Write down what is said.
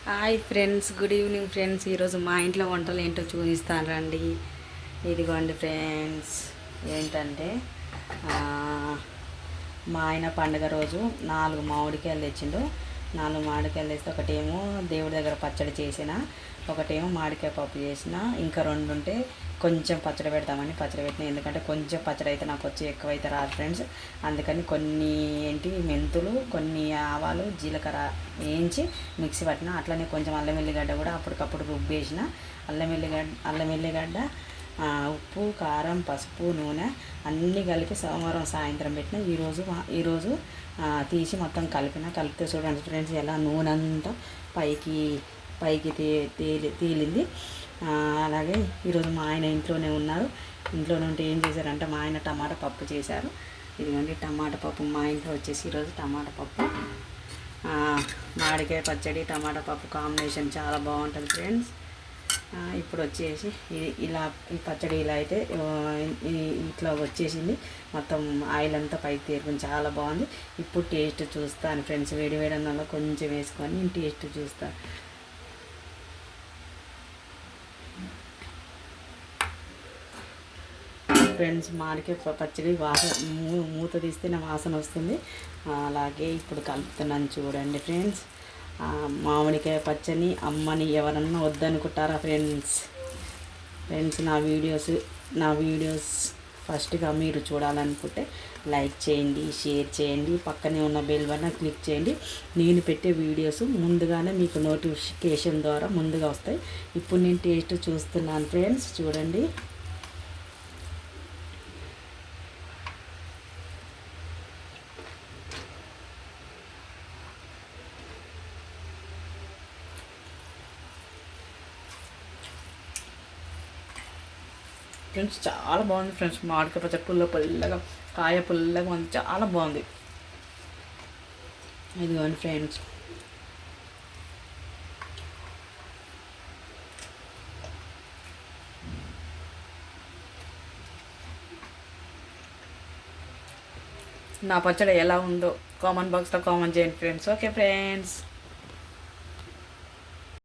Hi friends, good evening friends. ఈరోజు మా ఇంట్లో వంటలు ఏంటో చూపిస్తాను రండి. ఇదిగోండి ఫ్రెండ్స్, ఏంటంటే మా ఆయన పండుగ రోజు 4 మామిడికాయలు తెచ్చిండు. 4 మామిడికాయలు తెస్తే ఒకటేమో దేవుడి దగ్గర పచ్చడి చేసిన, ఒకటేమో మామిడికాయ పప్పు చేసిన, ఇంకా 2 ఉంటే కొంచెం పచ్చడి పెడతామని పచ్చడి పెట్టిన. ఎందుకంటే కొంచెం పచ్చడి అయితే నాకు వచ్చి ఎక్కువైతే రాదు ఫ్రెండ్స్. అందుకని కొన్ని మెంతులు, కొన్ని ఆవాలు, జీలకర్ర వేయించి మిక్సీ పట్టిన. అట్లనే కొంచెం అల్లం వెల్లిగడ్డ కూడా అప్పటికప్పుడు రుబ్బేసిన. అల్లం వెల్లిగడ్డ, ఉప్పు, కారం, పసుపు, నూనె అన్నీ కలిపి సోమవారం సాయంత్రం పెట్టిన. ఈరోజు తీసి మొత్తం కలిపితే చూడండి ఫ్రెండ్స్, ఎలా నూనె అంతా పైకి తేలింది. అలాగే ఈరోజు మా ఆయన ఇంట్లోనే ఉన్నారు. ఇంట్లోనే ఉంటే ఏం చేశారంటే మా ఆయన టమాటా పప్పు చేశారు. ఇదిగోండి టమాటా పప్పు. మా ఇంట్లో వచ్చేసి ఈరోజు టమాటా పప్పు, మామిడికాయ పచ్చడి, టమాటా పప్పు కాంబినేషన్ చాలా బాగుంటుంది ఫ్రెండ్స్. ఇప్పుడు వచ్చేసి ఈ పచ్చడి ఇలా అయితే ఇట్లా వచ్చేసింది. మొత్తం ఆయిల్ అంతా పైకి తేరుకుని చాలా బాగుంది. ఇప్పుడు టేస్ట్ చూస్తాను ఫ్రెండ్స్. వేడి అన్నంలో కొంచెం వేసుకొని నేను టేస్ట్ చూస్తాను ఫ్రెండ్స్. మామిడికాయ పచ్చడి మూత తీస్తే నా వాసన వస్తుంది. అలాగే ఇప్పుడు కలుపుతున్నాను చూడండి ఫ్రెండ్స్. మామిడికాయ పచ్చని అమ్మని ఎవరన్నా వద్దనుకుంటారా ఫ్రెండ్స్? నా వీడియోస్ ఫస్ట్గా మీరు చూడాలనుకుంటే లైక్ చేయండి, షేర్ చేయండి, పక్కనే ఉన్న బెల్ బటన్ క్లిక్ చేయండి. నేను పెట్టే వీడియోస్ ముందుగానే మీకు నోటిఫికేషన్ ద్వారా ముందుగా వస్తాయి. ఇప్పుడు నేను టేస్ట్ చూస్తున్నాను ఫ్రెండ్స్, చూడండి. ఫ్రెండ్స్ చాలా బాగుంది ఫ్రెండ్స్. మామిడికాయ పచ్చడి పుల్లగా, కాయ పుల్లగా ఉంది, చాలా బాగుంది. ఇదిగోండి ఫ్రెండ్స్. నా పచ్చడి ఎలా ఉందో కామెంట్ బాక్స్లో కామెంట్ చేయండి ఫ్రెండ్స్. Okay friends.